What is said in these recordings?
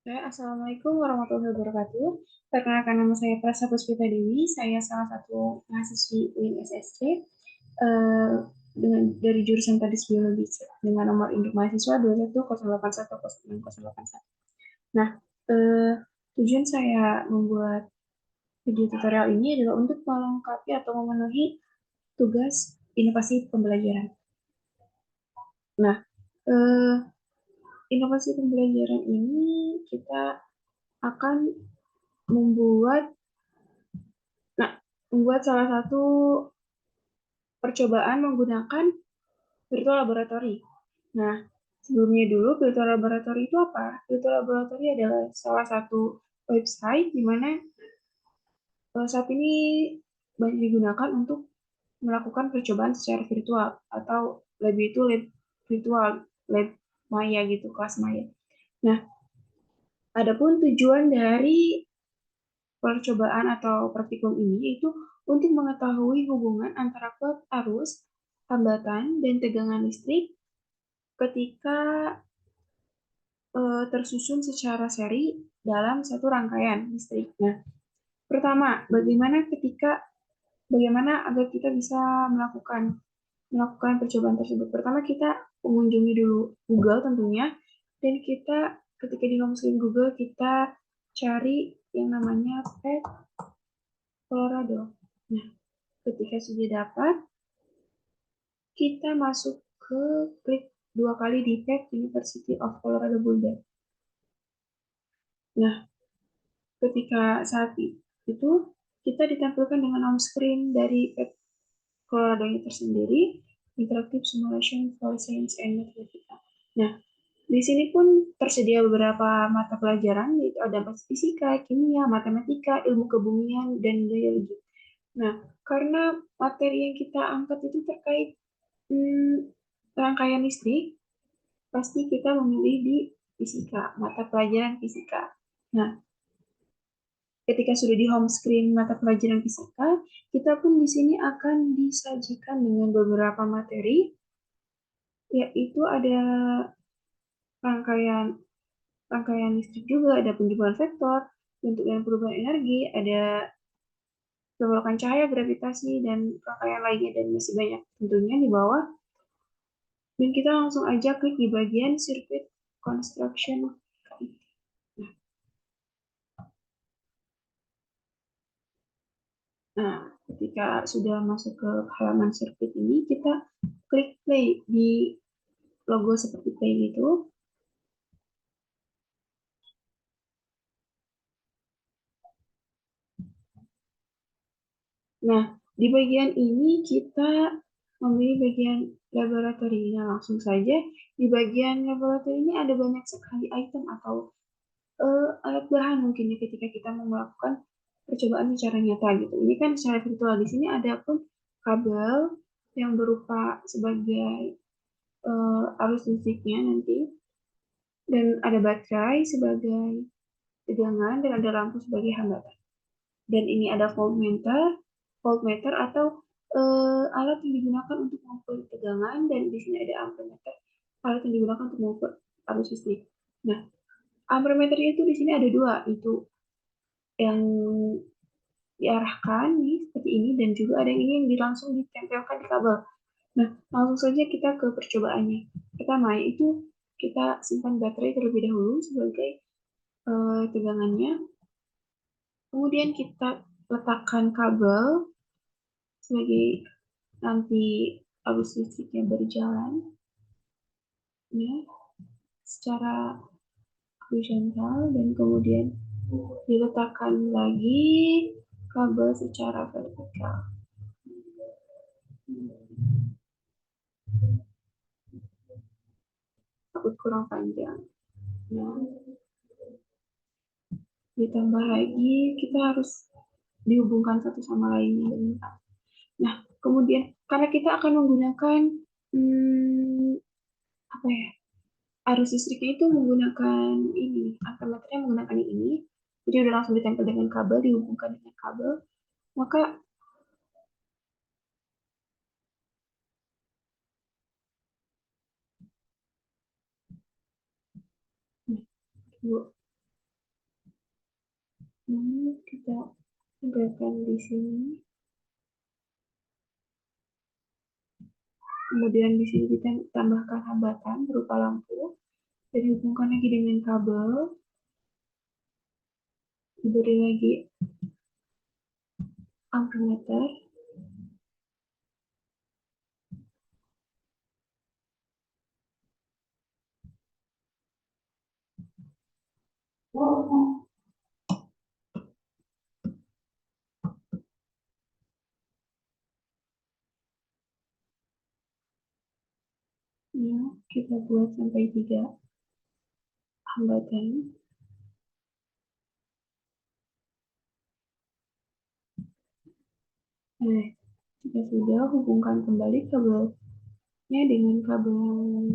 Assalamualaikum warahmatullahi wabarakatuh. Perkenalkan nama saya Prasa Puspita Dewi. Saya salah satu mahasiswi UIN SSC dari jurusan Tadis Biologi dengan nomor induk mahasiswa 21081081. Nah, eh, tujuan saya membuat video tutorial ini adalah untuk melengkapi atau memenuhi tugas inovasi pembelajaran. Nah, eh, inovasi pembelajaran ini kita akan membuat Nah, membuat salah satu percobaan menggunakan virtual laboratory. Nah, sebelumnya dulu virtual laboratory itu apa? Virtual laboratory adalah salah satu website di mana saat ini banyak digunakan untuk melakukan percobaan secara virtual atau lebih itu lab virtual, lab maya gitu, kelas maya. Nah, adapun tujuan dari percobaan atau praktikum ini yaitu untuk mengetahui hubungan antara kuat arus, hambatan, dan tegangan listrik ketika tersusun secara seri dalam satu rangkaian listrik. Nah, pertama, bagaimana agar kita bisa melakukan percobaan tersebut. Pertama, kita mengunjungi dulu Google tentunya, dan kita ketika di home screen Google kita cari yang namanya PET Colorado. Nah, ketika sudah dapat, kita masuk ke klik dua kali di tab University of Colorado Boulder. Nah, ketika saat itu kita ditampilkan dengan home screen dari tab Colorado ini tersendiri, Interactive Simulation for Science and Mathematics. Nah, di sini pun tersedia beberapa mata pelajaran, yaitu ada fisika, kimia, matematika, ilmu kebumian, dan biologi. Nah, karena materi yang kita angkat itu terkait rangkaian listrik, pasti kita memilih di fisika, mata pelajaran fisika. Nah, ketika sudah di home screen mata pelajaran fisika, kita pun di sini akan disajikan dengan beberapa materi, yaitu ada rangkaian rangkaian listrik juga, ada penjualan vektor, bentuk dan perubahan energi, ada kelompok cahaya, gravitasi, dan rangkaian lainnya, dan masih banyak tentunya di bawah. Dan kita langsung aja klik di bagian circuit construction. Nah, ketika sudah masuk ke halaman sirkuit ini, kita klik play di logo seperti play itu. Nah, di bagian ini kita memilih bagian laboratori. Nah, langsung saja di bagian laboratori ini ada banyak sekali item atau alat bahan mungkin ya ketika kita mau melakukan percobaan secara nyata gitu. Ini kan secara virtual. Di sini ada pun kabel yang berupa sebagai arus listriknya nanti, dan ada baterai sebagai tegangan, dan ada lampu sebagai hambatan. Dan ini ada voltmeter atau alat yang digunakan untuk mengukur tegangan, dan di sini ada ampermeter, alat yang digunakan untuk mengukur arus listrik. Nah, ampermeter itu di sini ada dua, itu yang diarahkan nih seperti ini, dan juga ada yang ini yang langsung ditempelkan di kabel. Nah, langsung saja kita ke percobaannya. Pertama, itu kita simpan baterai terlebih dahulu sebagai tegangannya. Kemudian kita letakkan kabel sebagai nanti arus listriknya berjalan. Nah, secara horizontal, dan kemudian diletakkan lagi kabel secara vertikal. Takut kurang panjang. Nah, ditambah lagi kita harus dihubungkan satu sama lainnya dengan. Nah, kemudian karena kita akan menggunakan apa ya, arus listriknya itu menggunakan ini, ampermeternya menggunakan ini, jadi udah langsung ditempel dengan kabel, dihubungkan dengan kabel, maka Kita tempelkan di sini. Kemudian di sini kita tambahkan hambatan berupa lampu dan hubungkan lagi dengan kabel. Diberi lagi ampermeter. Ya, kita buat sampai 3 hambatan. Nah, jika sudah, hubungkan kembali kabelnya dengan kabel yang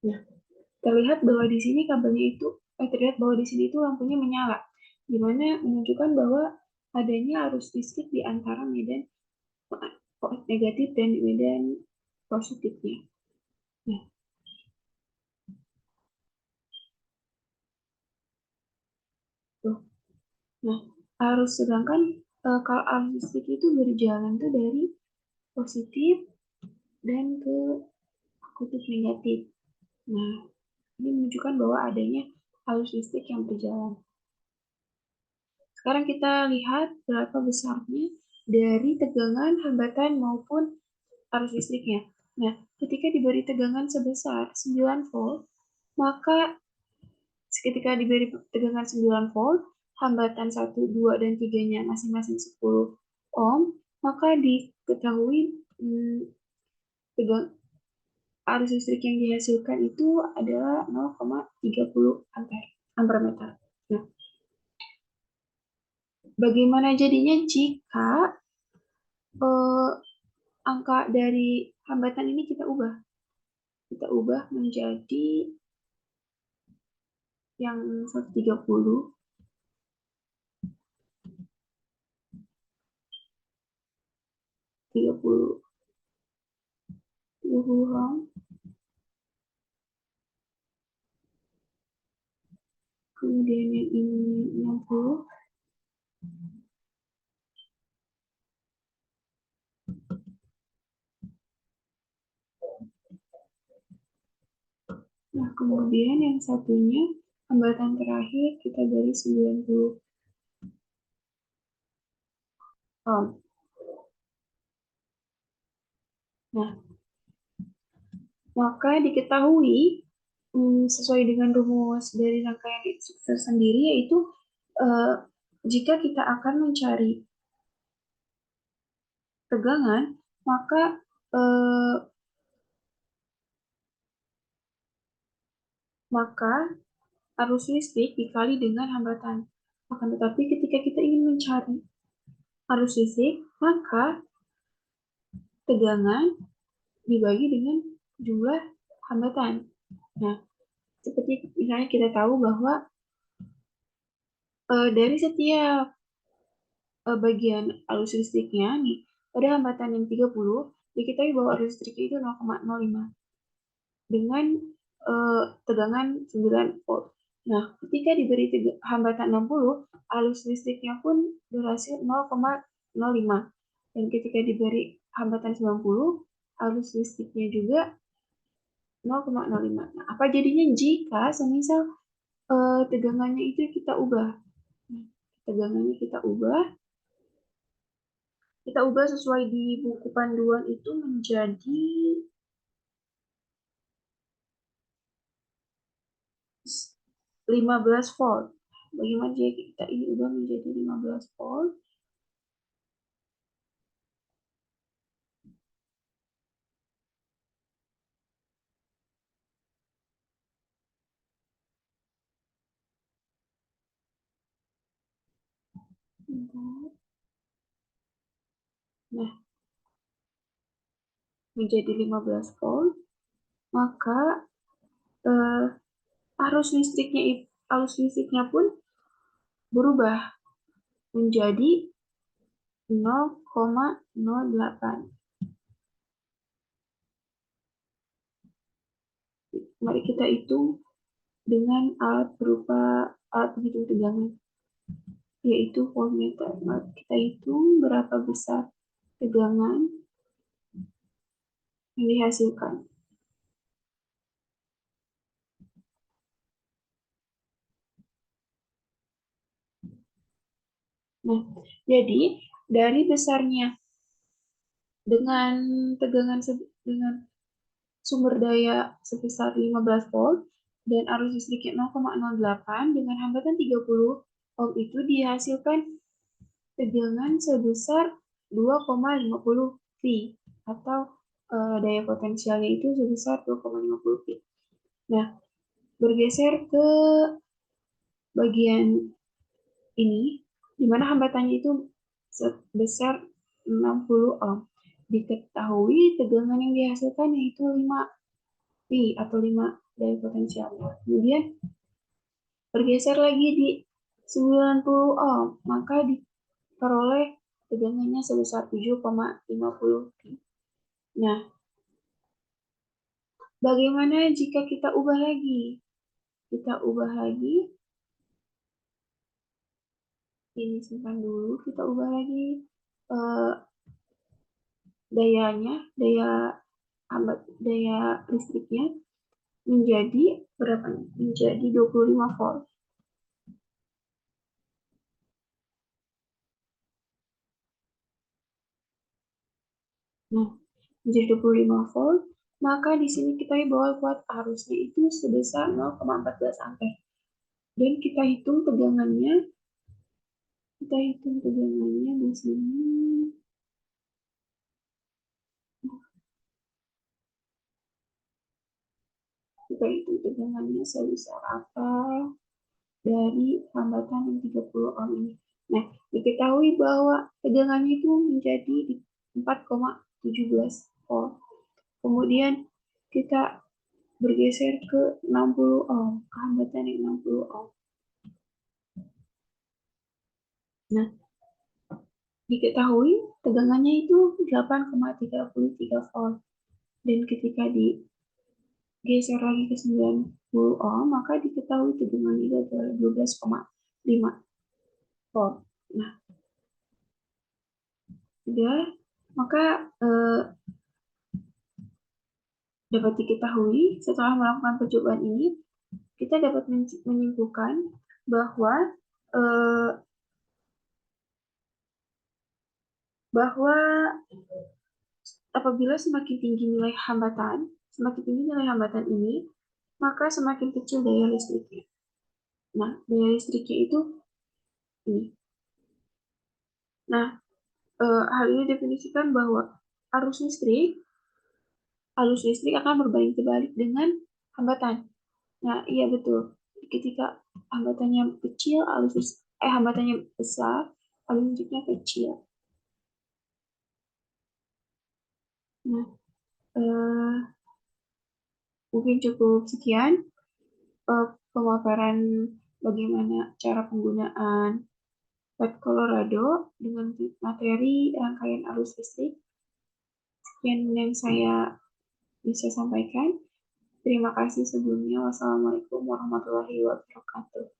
nah, terlihat bahwa di sini kabelnya itu terlihat bahwa di sini itu lampunya menyala, di mana menunjukkan bahwa adanya arus listrik di antara medan negatif dan medan positifnya. Nah, tuh. Nah, sedangkan kalau arus listrik itu berjalan tuh dari positif dan ke kutub negatif. Nah, ini menunjukkan bahwa adanya arus listrik yang berjalan. Sekarang kita lihat berapa besarnya dari tegangan, hambatan, maupun arus listriknya. Nah, ketika diberi tegangan sebesar 9 volt, maka ketika diberi tegangan 9 volt, hambatan 1, 2, dan 3-nya masing-masing 10 ohm, maka diketahui tegang, arus listrik yang dihasilkan itu adalah 0,30 ampere meter. Nah, bagaimana jadinya jika eh, angka dari hambatan ini kita ubah? Kita ubah menjadi yang 130, 30, 30 ohm, kemudian yang ini 60. Nah, kemudian yang satunya, hambatan terakhir kita beri 90 ohm. Nah, maka diketahui sesuai dengan rumus dari rangkaian tersendiri, yaitu eh, jika kita akan mencari tegangan, maka eh, maka arus listrik dikali dengan hambatan. Akan tetapi ketika kita ingin mencari arus listrik, maka tegangan dibagi dengan jumlah hambatan. Nah, seperti misalnya kita tahu bahwa dari setiap bagian arus listriknya nih, pada hambatan yang 30, diketahui bahwa arus listriknya itu 0,05 dengan tegangan 9 volt. Nah, ketika diberi hambatan 60, arus listriknya pun berhasil 0,05. Dan ketika diberi hambatan 90, arus listriknya juga 0,05. Nah, apa jadinya jika semisal tegangannya itu kita ubah? Nah, tegangannya kita ubah sesuai di buku panduan itu menjadi 15 volt. Bagaimana jika kita ini ubah menjadi 15 volt? Nah, menjadi 15 volt, maka eh, arus listriknya pun berubah menjadi 0,08. Mari kita hitung dengan alat berupa alat penghitung tegangan, yaitu voltmeter. Mari kita hitung berapa besar tegangan yang dihasilkan. Nah, jadi dari besarnya dengan tegangan dengan sumber daya sebesar 15 volt dan arus listriknya 0,08 dengan hambatan 30 ohm itu dihasilkan tegangan sebesar 2,50 V atau daya potensialnya itu sebesar 2,50 V. Nah, bergeser ke bagian ini, di mana hambatannya itu sebesar 60 ohm. Diketahui tegangan yang dihasilkan yaitu 5 V atau 5 daya potensialnya. Kemudian bergeser lagi di 90 ohm, maka diperoleh tegangannya sebesar 7,50 V. Nah, bagaimana jika kita ubah lagi? Kita ubah lagi, ini simpan dulu, kita ubah lagi dayanya, daya listriknya menjadi berapa? Menjadi 25 volt. Nah, menjadi 25 volt, maka di sini kita bahwa kuat arusnya itu sebesar 0,14 ampere. Dan kita hitung tegangannya di sini. Kita hitung tegangannya sebesar apa dari hambatan yang 30 ohm ini. Nah, diketahui bahwa tegangannya itu menjadi 4,17 volt. Kemudian kita bergeser ke 60 ohm, ke hambatan yang 60 ohm. Nah, diketahui tegangannya itu 8,33 volt. Dan ketika digeser lagi ke 90 ohm, maka diketahui tegangannya itu adalah 12,5 volt. Nah, sudah, maka dapat diketahui setelah melakukan percobaan ini, kita dapat menyimpulkan bahwa bahwa apabila semakin tinggi nilai hambatan ini, maka semakin kecil daya listriknya. Nah, daya listriknya itu ini. Nah, hal ini definisikan bahwa arus listrik akan berbanding terbalik dengan hambatan. Nah, iya betul. Ketika hambatannya kecil, hambatannya besar, arus listriknya kecil. Nah, mungkin cukup sekian pemaparan bagaimana cara penggunaan Fat Colorado dengan materi rangkaian arus listrik. Sekian yang saya bisa sampaikan. Terima kasih sebelumnya. Wassalamualaikum warahmatullahi wabarakatuh.